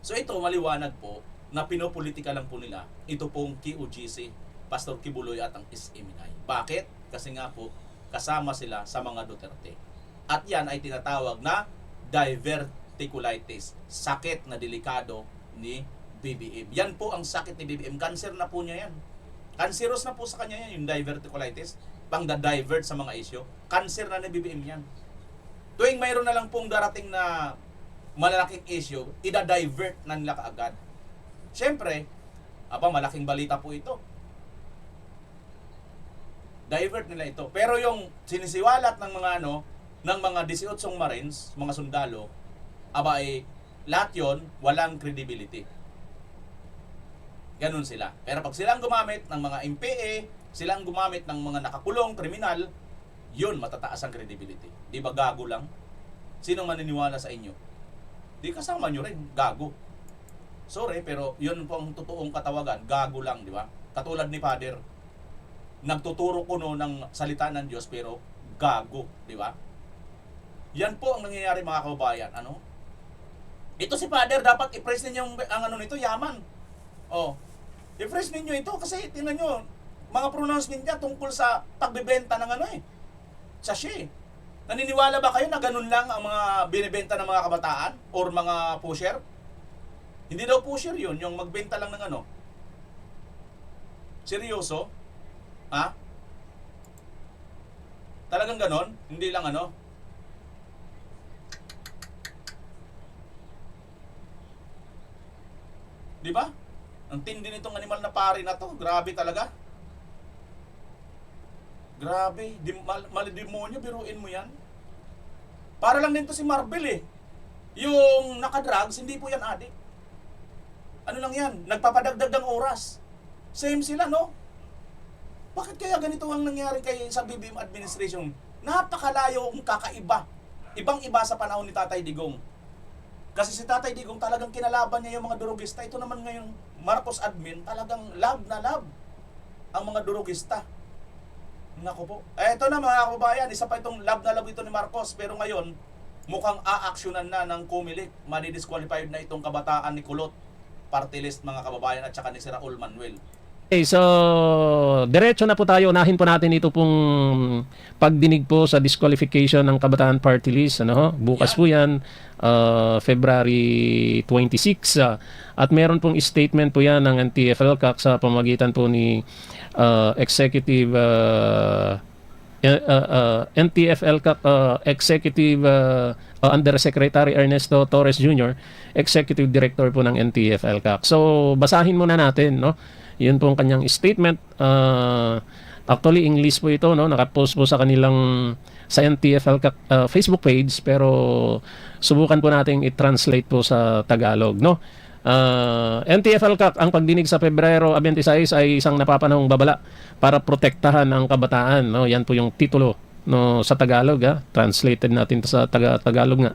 So ito, maliwanag po na pinopolitika lang po nila ito pong KOJC, Pastor Kibuloy at ang SMNI. Bakit? Kasi nga po, kasama sila sa mga Duterte. At yan ay tinatawag na diverticulitis, sakit na delikado ni BBM. Yan po ang sakit ni BBM. Cancer na po niya yan. Cancerous na po sa kanya yan, yung diverticulitis. Pang-divert sa mga isyo. Cancer na ni BBM yan. Tuwing mayroon na lang pong darating na malalaking issue, ida-divert na nila kaagad. Siyempre, malaking balita po ito. Divert nila ito. Pero yung sinisiwalat ng mga ng mga 18 Marines, mga sundalo, lahat yon walang credibility. Ganun sila. Pero pag silang gumamit ng mga MPA, silang gumamit ng mga nakakulong kriminal, yun, matataas ang credibility. Di ba gago lang? Sinong maniniwala sa inyo? di kasama nyo rin, gago. Sorry, pero yun po ang totoong katawagan, gago lang, di ba? Katulad ni Father, nagtuturo kuno ng salita ng Diyos pero gago, di ba? Yan po ang nangyayari mga kababayan, ano? Ito si Father, dapat i-praise ninyo ang ano nito, yaman. Oh, i-praise ninyo ito kasi tingnan nyo, mga pronounce ninyo tungkol sa pagbebenta ng ano sachet. Naniniwala ba kayo na ganun lang ang mga binibenta ng mga kabataan or mga pusher? Hindi daw pusher yun, yung magbenta lang ng ano. Seryoso? Ha? Talagang ganon? Hindi lang ano? Di ba? Ang tindi nitong animal na pari na to. Grabe talaga. Grabe. Malidemonyo, biruin mo yan. Para lang din to si Marvel eh. Yung nakadrugs, hindi po yan adik. Ano lang yan? Nagpapadagdag ng oras. Same sila, no? Bakit kaya ganito ang nangyari kay sa BBM administration? Napakalayo ang kakaiba. Ibang-iba sa panahon ni Tatay Digong. Kasi si Tatay Digong talagang kinalaban niya yung mga durugista. Ito naman ngayon, Marcos admin, talagang love na love ang mga durugista. Nako po. Eto na mga kababayan, isa pa itong love na love ito ni Marcos. Pero ngayon, mukhang aaksyonan na ng Comelec. Madi-disqualified na itong kabataan ni Kulot, party list mga kababayan, at saka ni si Raul Manuel. Okay, so diretso na po tayo. Unahin po natin ito pong pagdinig po sa disqualification ng Kabataan Party List. Ano? Bukas po yan, February 26. At meron pong statement po yan ng NTF-ELCAC sa pamamagitan po ni Executive NTF-ELCAC Executive Undersecretary Ernesto Torres Jr., Executive Director po ng NTF-ELCAC. So basahin muna natin, no? Yun po ang kanyang statement. Actually English po ito, no? Nakapost po sa kanilang sa NTF-ELCAC Facebook page, pero subukan po nating i-translate po sa Tagalog, no? NTF-ELCAC, ang pagdinig sa Pebrero 26 ay isang napapanahong babala para protektahan ang kabataan, no? Yan po yung titulo, no, sa Tagalog, ha? Translated natin sa Tagalog nga.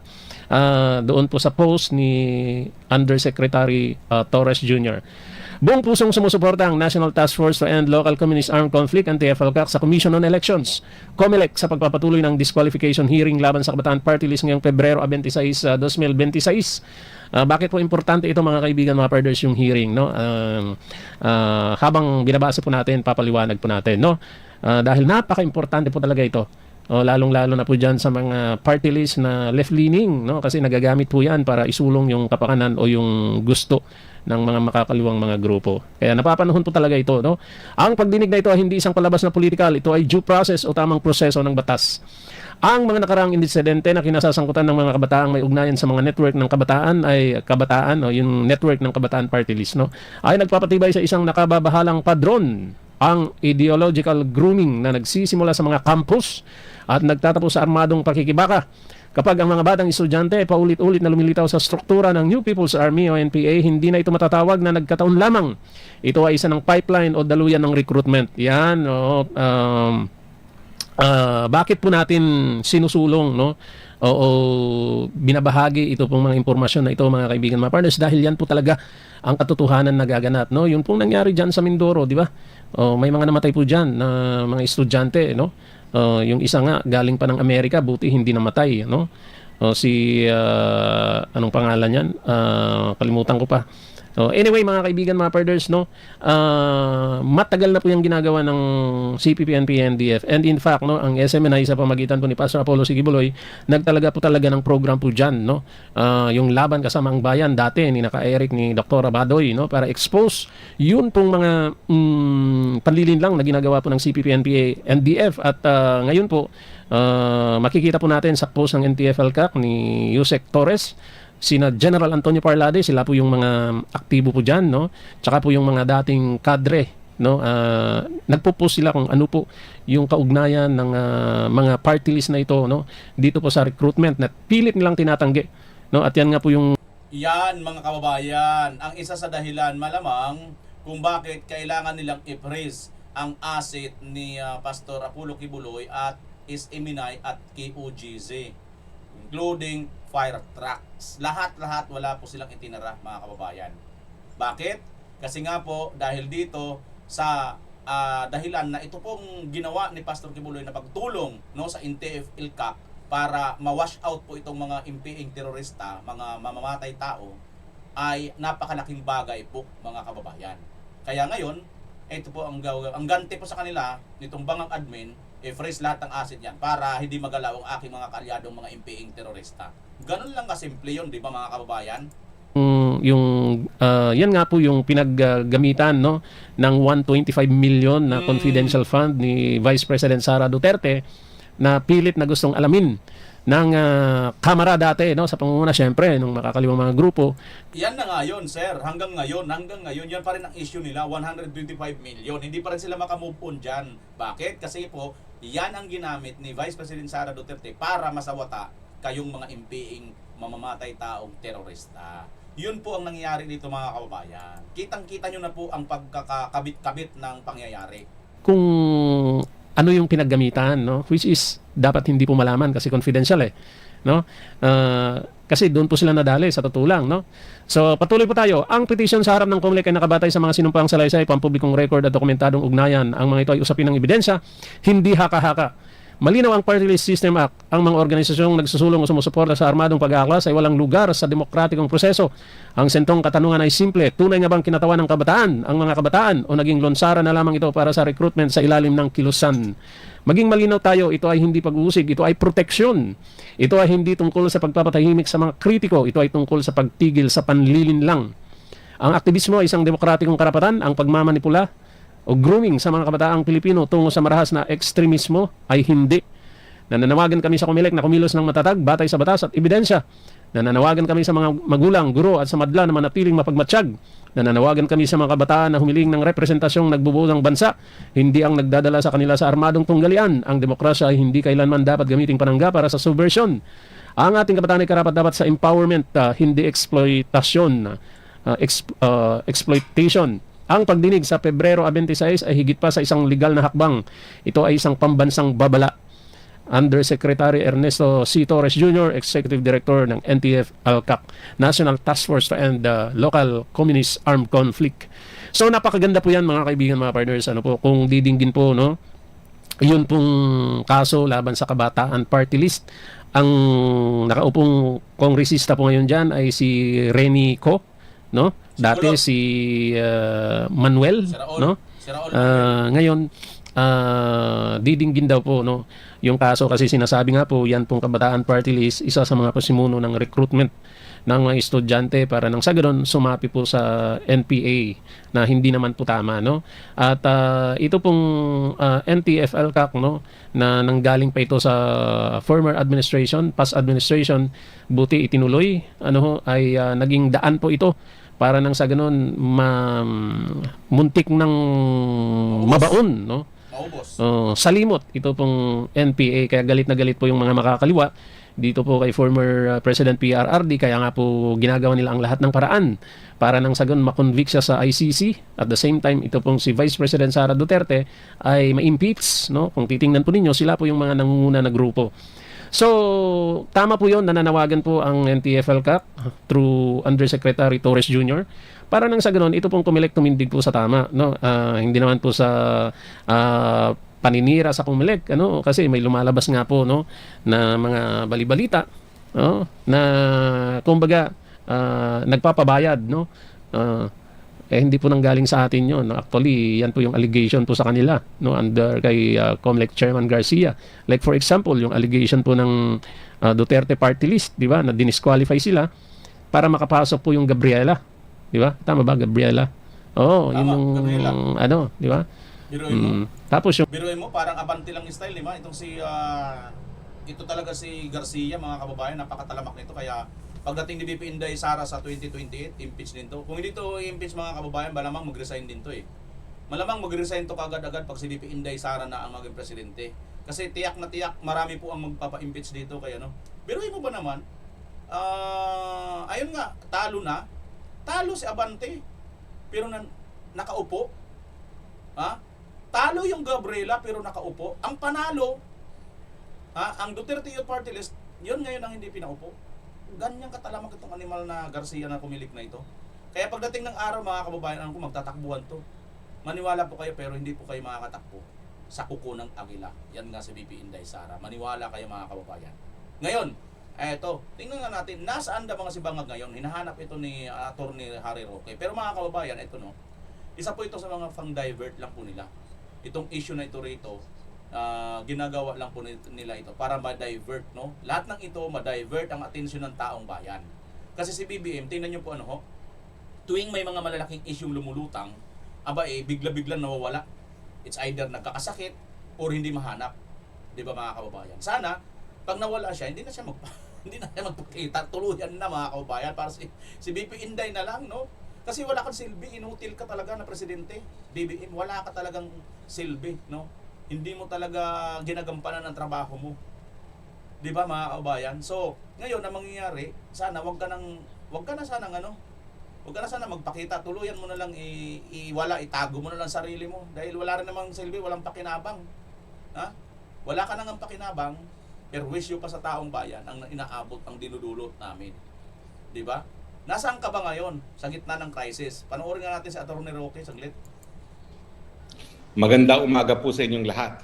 Doon po sa post ni Undersecretary Torres Jr. Buong pusong sumusuporta ang National Task Force to End Local Communist Armed Conflict, NTF-ELCAC, sa Commission on Elections, COMELEC, sa pagpapatuloy ng disqualification hearing laban sa Kabataan Party List ngayong Pebrero 26, 2026. Bakit po importante ito mga kaibigan, mga parders, yung hearing, no? Habang binabasa po natin, papaliwanag po natin, no? Dahil napaka-importante po talaga ito. Lalong-lalo na po dyan sa mga party list na left-leaning, no? Kasi nagagamit po yan para isulong yung kapakanan o yung gusto ng mga makakaliwang mga grupo. Kaya napapanahon po talaga ito, no? Ang pagdinig na ito ay hindi isang palabas na politikal. Ito ay due process o tamang proseso ng batas. Ang mga nakaraang insidente na kinasasangkutan ng mga kabataang may ugnayan sa mga network ng kabataan ay kabataan, no? Yung network ng Kabataan Party List, no? Ay nagpapatibay sa isang nakababahalang padron, ang ideological grooming na nagsisimula sa mga campus at nagtatapos sa armadong pakikibaka. Kapag ang mga batang estudyante paulit-ulit na lumilitaw sa struktura ng New People's Army o NPA, hindi na ito matatawag na nagkataon lamang. Ito ay isa ng pipeline o daluyan ng recruitment. Yan, no? Bakit po natin sinusulong, no? O binabahagi ito pong mga impormasyon na ito, mga kaibigan, mga partners, dahil yan po talaga ang katotohanan na gaganap, no? Yun pong nangyari dyan sa Mindoro, di ba? May mga namatay po dyan na mga estudyante, no? Yung isa nga galing pa ng Amerika, buti hindi namatay, no? Si anong pangalan yan? Kalimutan ko pa. Anyway, mga kaibigan, mga parders, no? Matagal na po yung ginagawa ng CPP, NP, NDF. And in fact, no, ang SMNI sa pamagitan po ni Pastor Apollo Sigibuloy, nagtalaga po talaga ng program po dyan, no? Yung Laban Kasama ang Bayan dati ni Naka-Eric, ni Dr. Abadoy, no? Para expose yun pong mga panlilin lang na ginagawa po ng CPP, NPA, NDF. At ngayon po, makikita po natin sa post ng NTF-ELCAC ni Yusek Torres, sina General Antonio Parlade, sila po yung mga aktibo po dyan, no? Tsaka po yung mga dating kadre, no? Nagpo-post sila kung ano po yung kaugnayan ng mga party list na ito, no? Dito po sa recruitment na pilit nilang tinatanggi, no? At yan nga po yung Yan mga kababayan, ang isa sa dahilan malamang kung bakit kailangan nilang i-praise ang asset ni Pastor Apollo Kibuloy at SMNI at KOGZ, including fire trucks. Lahat-lahat wala po silang itinara, mga kababayan. Bakit? Kasi nga po, dahil dito sa dahilan na ito pong ginawa ni Pastor Kibuloy na pagtulong, no, sa NTF-ILCAC para ma-wash out po itong mga impiing terorista, mga mamamatay tao, ay napakalaking bagay po, mga kababayan. Kaya ngayon, ito po ang ganti po sa kanila nitong bangang admin, i-freeze lahat ng asset yan para hindi magalaw ang aking mga kalyadong mga impiing terorista. Ganun lang kasimple yun, di ba, mga kababayan? Yan nga po yung pinaggamitan, no, ng 125 million na confidential fund ni Vice President Sara Duterte na pilit na gustong alamin ng kamara dati, no, sa pangunguna syempre nung makakaliwang mga grupo. Yan na nga yun, sir. Hanggang ngayon, yan pa rin ang issue nila, 125 million. Hindi pa rin sila makamove on dyan. Bakit? Kasi po, yan ang ginamit ni Vice President Sara Duterte para masawata kayong mga impiing mamamatay taong terorista. Yun po ang nangyayari dito, mga kababayan. Kitang-kita nyo na po ang pagkakabit-kabit ng pangyayari. Kung ano yung pinaggamitan, no, which is dapat hindi po malaman kasi confidential no, kasi doon po sila nadali sa totoo lang, no. So patuloy po tayo. Ang petition sa harap ng COMELEC ay nakabatay sa mga sinumpaang salaysay, pampublikong record at dokumentadong ugnayan. Ang mga ito ay usapin ng ebidensya, hindi haka-haka. Malinaw ang Party List System Act. Ang mga organisasyong nagsusulong o sumusuporta sa armadong pag-aaklas ay walang lugar sa demokratikong proseso. Ang sentong katanungan ay simple, tunay nga bang kinatawan ng kabataan ang mga kabataan o naging lonsara na lamang ito para sa recruitment sa ilalim ng kilusan? Maging malinaw tayo, ito ay hindi pag-uusig, ito ay proteksyon. Ito ay hindi tungkol sa pagpapatahimik sa mga kritiko, ito ay tungkol sa pagtigil sa panlilinlang. Ang aktivismo ay isang demokratikong karapatan, ang pagmamanipula o grooming sa mga kabataang Pilipino tungo sa marahas na ekstremismo ay hindi. Nananawagan kami sa COMELEC na kumilos ng matatag, batay sa batas at ebidensya. Nananawagan kami sa mga magulang, guro at sa madla na manatiling mapagmatsyag. Nananawagan kami sa mga kabataan na humiling ng representasyong nagbubuo ng bansa, hindi ang nagdadala sa kanila sa armadong tunggalian. Ang demokrasya ay hindi kailanman dapat gamiting panangga para sa subversion. Ang ating kabataan ay karapat dapat sa empowerment, hindi exploitation. Ang pagdinig sa Pebrero 26 ay higit pa sa isang legal na hakbang. Ito ay isang pambansang babala. Undersecretary Ernesto C. Torres Jr., Executive Director ng NTF-ILCAC, National Task Force to End Local Communist Armed Conflict. So napakaganda po yan, mga kaibigan, mga partners. Ano po, kung didinggin po, no, yun pong kaso laban sa Kabataan Party List. Ang nakaupong kongresista po ngayon dyan ay si Reni Co, no? Dati si Manuel, no? Ngayon didinggin daw po, no, yung kaso kasi sinasabi nga po yan pong Kabataan Party List, isa sa mga pasimuno ng recruitment ng mga estudyante para nang sa ganoon sumapi po sa NPA na hindi naman po tama, no? At ito pong NTF-ILCAC, no, na nanggaling pa ito sa former administration, past administration, buti itinuloy, ano, ay naging daan po ito para nang sa ganoon muntik ng mabaon, no? Salimot ito pong NPA, kaya galit na galit po yung mga makakaliwa dito po kay former President PRRD, kaya nga po ginagawa nila ang lahat ng paraan para nang sa ganoon makonvict siya sa ICC. At the same time, ito pong si Vice President Sara Duterte ay ma-impeach, no? Kung titingnan po ninyo, sila po yung mga nangunguna na grupo. So, tama po yun, nananawagan po ang NTF-ILCAC through Undersecretary Torres Jr. Para nang sa ganoon, ito pong COMELEC tumindig po sa tama, no? Hindi naman po sa paninira sa COMELEC, ano, kasi may lumalabas nga po, no, na mga balibalita, no, na kumbaga nagpapabayad, no, hindi po nanggaling sa atin yun. Actually, yan po yung allegation po sa kanila, no, under kay COMELEC Chairman Garcia. Like for example, yung allegation po ng Duterte Party List, di ba, na dinisqualify sila para makapasok po yung Gabriela, di ba? Tama ba, Gabriela? Oo, yun yung Gabriela. ano, di ba? Biruin mo. Tapos yung Biruin mo, parang abante lang style, di ba? Itong ito talaga si Garcia, mga kababayan, napakatalamak nito. Kaya pagdating ni BP Inday Sara sa 2028, impeach din to. Kung hindi to impeach, mga kababayan, malamang mag-resign din to eh. Malamang mag-resign to kagad-agad pag si BP Inday Sara na ang maging presidente. Kasi tiyak na tiyak, marami po ang magpapa-impeach dito. Kaya no, biruin mo ba naman? Ayun nga, talo si Abante, pero nakaupo. Ha? Talo yung Gabriela pero nakaupo. Ang panalo, ang Duterte Youth Party List, yun ngayon ang hindi pinaupo. Ganyan katalamak itong animal na Garcia na kumilik na ito. Kaya pagdating ng araw mga kababayan, ano ko magtatakbuhan to. Maniwala po kayo pero hindi po kayo makakatakbo sa kuko ng agila. Yan nga si BP Inday Sara. Maniwala kayo mga kababayan. Ngayon, eto, tingnan nga natin, nasaan na mga si Bangag ngayon? Hinahanap ito ni Attorney Harry Roque. Pero mga kababayan, ito no, isa po ito sa mga fang-divert lang po nila. Itong issue na ito rito, ginagawa lang po nila ito para ma-divert, no? Lahat ng ito, ma-divert ang atensyon ng taong bayan. Kasi si BBM, tingnan nyo po ano ho, tuwing may mga malalaking issue lumulutang, bigla-bigla nawawala. It's either nagkakasakit or hindi mahanap. 'Di ba mga kababayan? Sana pag nawala siya, hindi na siya magpakita. Tuluyan na mga kababayan para si BP Inday na lang, no? Kasi wala kang silbi, inutil ka talaga na presidente. BBM, wala ka talagang silbi, no? Hindi mo talaga ginagampanan ang trabaho mo. 'Di ba mga kababayan? So, ngayon ang mangyayari, sana wag ka na sana magpakita, tuluyan mo na lang itago mo na lang sarili mo dahil wala rin namang silbi, walang pakinabang. Ha? Wala ka nang pakinabang, perwisyo pa sa taong bayan ang inaabot ang dinudulot namin. 'Di ba? Nasaan ka ba ngayon sa gitna ng crisis? Panoorin nga natin si Attorney Roque saglit. Magandang umaga po sa inyong lahat.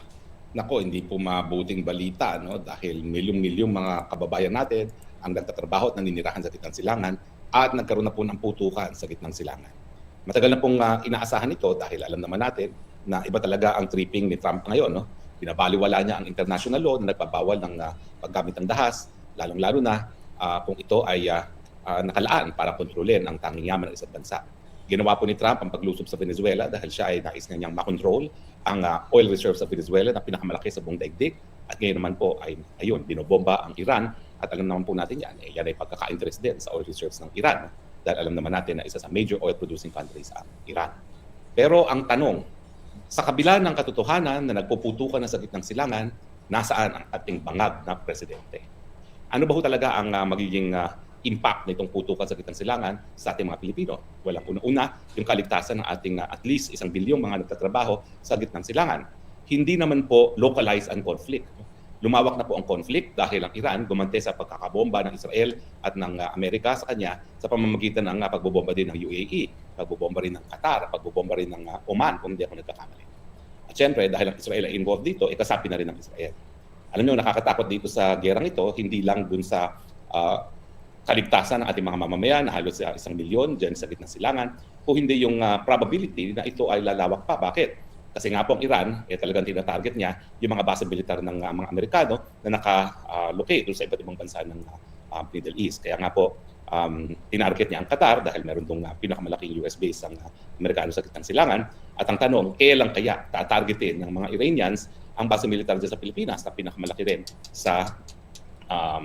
Nako, hindi po mabuting balita, no? Dahil milyong-milyong mga kababayan natin ang nagtatrabaho at naninirahan sa gitnang silangan at nagkaroon na po ng putukan sa gitnang silangan. Matagal na pong inaasahan ito dahil alam naman natin na iba talaga ang tripping ni Trump ngayon, no? Binabaliwala niya ang international law na nagpabawal ng paggamit ng dahas, lalong-lalo na kung ito ay nakalaan para kontrolin ang tanging yaman ng isang bansa. Ginawa po ni Trump ang paglusob sa Venezuela dahil siya ay nais niyang makontrol ang oil reserves sa Venezuela na pinakamalaki sa buong daigdig. At ngayon naman po ay binobomba ang Iran. At alam naman po natin yan ay pagkaka-interest din sa oil reserves ng Iran. Dahil alam naman natin na isa sa major oil producing countries ang Iran. Pero ang tanong, sa kabila ng katotohanan na nagpuputukan na sa gitnang silangan, nasaan ang ating bangag na presidente? Ano ba ho talaga ang magiging impact na itong putukan sa gitnang silangan sa ating mga Pilipino? Walang una-una, yung kaligtasan ng ating at least 1 bilyong mga nagtatrabaho sa gitnang silangan. Hindi naman po localized ang conflict. Lumawak na po ang conflict dahil ang Iran gumante sa pagkakabomba ng Israel at ng Amerika sa kanya sa pamamagitan ng pagbobomba din ng UAE, pagbobomba rin ng Qatar, pagbobomba rin ng Oman, kung hindi ako nagkakamali. At syempre, dahil ang Israel ay involved dito, kasapi na rin ng Israel. Alam niyo, nakakatakot dito sa gerang ito, hindi lang dun sa kaligtasan ng ating mga mamamayan na halos 1 milyon dyan sa gitnang silangan, kung hindi yung probability na ito ay lalawak pa. Bakit? Kasi nga po ang Iran, talagang tinatarget niya yung mga base militar ng mga Amerikano na naka-locate doon sa iba't ibang bansa ng Middle East. Kaya nga po, tinarget niya ang Qatar dahil meron doon pinakamalaking US base ang Amerikano sa gitnang silangan. At ang tanong, kailan kaya tatargetin ng mga Iranians ang base militar dyan sa Pilipinas na pinakamalaki rin sa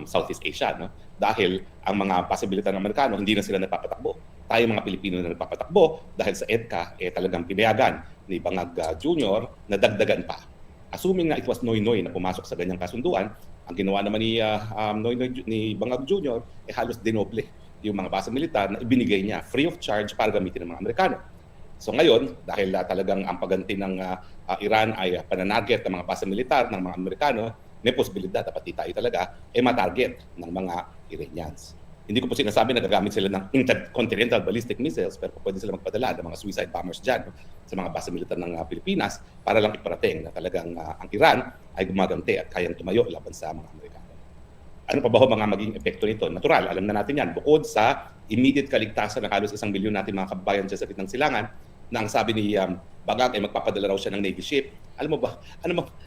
Southeast Asia, no? Dahil ang mga base militar ng Amerikano hindi na sila nagpapatakbo. Tayo mga Pilipino na nagpapatakbo dahil sa EDCA talagang pinayagan ni Bangag Jr. na dagdagan pa. Assuming na it was Noynoy na pumasok sa ganyang kasunduan, ang ginawa naman ni Noynoy ni Bangag Jr. halos dinoble yung mga base militar na ibinigay niya free of charge para gamitin ng mga Amerikano. So ngayon, dahil talagang ang pagganti ng Iran ay pananarget ng mga base militar ng mga Amerikano, may posibilidad dapat tayo talaga matarget ng mga Iranians. Hindi ko po sinasabi na gagamit sila ng intercontinental ballistic missiles, pero pwede sila magpadala ng mga suicide bombers dyan sa mga base militar ng Pilipinas para lang iparating na talagang ang Iran ay gumaganti at kayang tumayo laban sa mga Amerikano. Ano pa ba ho mga maging epekto nito? Natural, alam na natin yan. Bukod sa immediate kaligtasan ng halos 1 milyon natin mga kababayan dyan sa gitnang silangan, na ang sabi ni Bangag ay magpapadala raw siya ng Navy ship. Alam mo ba,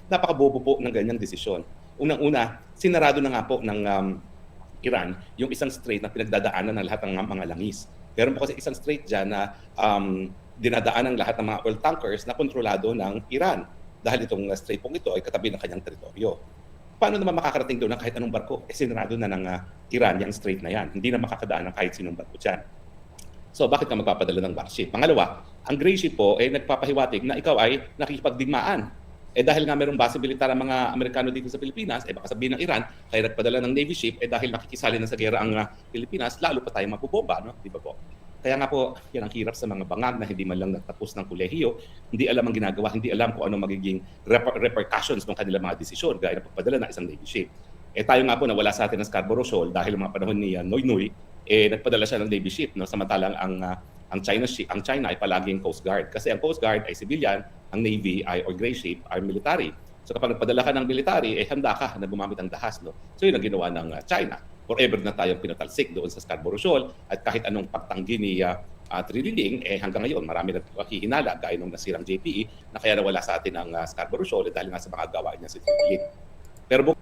napakabobo po ng ganyang desisyon. Unang-una, sinarado na nga po ng Iran yung isang strait na pinagdadaanan ng lahat ng mga langis. Meron po kasi isang strait dyan na dinadaan ng lahat ng mga oil tankers na kontrolado ng Iran. Dahil itong strait pong ito ay katabi ng kanyang teritoryo. Paano naman makakarating doon ng kahit anong barko? Sinarado na ng Iran yung strait na yan. Hindi na makakadaan ng kahit sinong barko dyan. So bakit ka magpapadala ng warship? Pangalawa, ang gray ship po nagpapahiwatig na ikaw ay nakikipagdigmaan. Dahil nga mayroong base militar ang mga Amerikano dito sa Pilipinas, baka sabihin ng Iran, kaya nagpadala ng Navy ship, dahil nakikisali na sa gera ang Pilipinas, lalo pa tayo mapubomba, no? Di ba po? Kaya nga po, yan ang hirap sa mga bangag na hindi man lang nagtapos ng kolehiyo, hindi alam ang ginagawa, hindi alam kung ano magiging repercussions ng kanilang mga desisyon, gaya ng pagpadala ng isang Navy ship. Tayo nga po nawala sa atin ng Scarborough Shoal dahil mga panahon ni Noy, nagpadala siya ng Navy ship, no? Samantalang ang China ay palaging Coast Guard. Kasi ang Coast Guard ay civilian, ang Navy ay or gray ship ay military. So kapag nagpadala ka ng military, handa ka na gumamit ng dahas. No? So yun ang ginawa ng China. Forever na tayong pinatalsik doon sa Scarborough Shoal at kahit anong pagtanggi ni Trililing, hanggang ngayon marami naghihinala gaya nung nasirang JPE na kaya nawala sa atin ang Scarborough Shoal dahil nga sa mga gawain niya si Trililing. Pero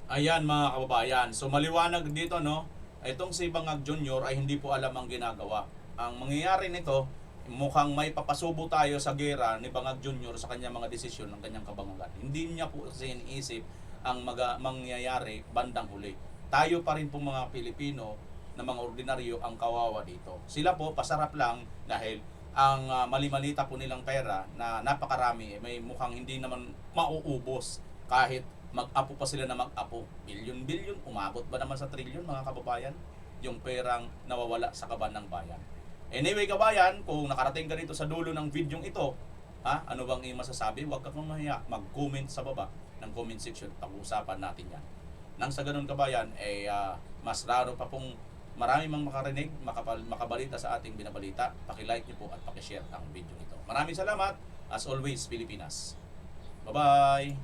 Ayan mga kababayan, so maliwanag dito no, itong si Bangag Jr. ay hindi po alam ang ginagawa. Ang mangyayari nito, mukhang may papasubo tayo sa gera ni Bangag Jr. sa kanyang mga desisyon ng kanyang kabangagan. Hindi niya po kasi iniisip ang mangyayari bandang huli. Tayo pa rin pong mga Pilipino na mga ordinaryo ang kawawa dito. Sila po pasarap lang dahil ang mali-malita po nilang pera na napakarami, may mukhang hindi naman mauubos kahit mag-apo pa sila na mag-apo. Bilyon-bilyon, umabot ba naman sa trilyon mga kababayan? Yung perang nawawala sa kaban ng bayan. Anyway kabayan, kung nakarating ka dito sa dulo ng video ito, ano bang iyong masasabi? Huwag ka kung mahiya, mag-comment sa baba ng comment section. Pag-uusapan natin yan. Nang sa ganun kabayan, mas laro pa pong marami mang makarinig, makabalita sa ating binabalita. Paki-like niyo po at paki-share ang video ito. Maraming salamat. As always, Pilipinas. Bye-bye!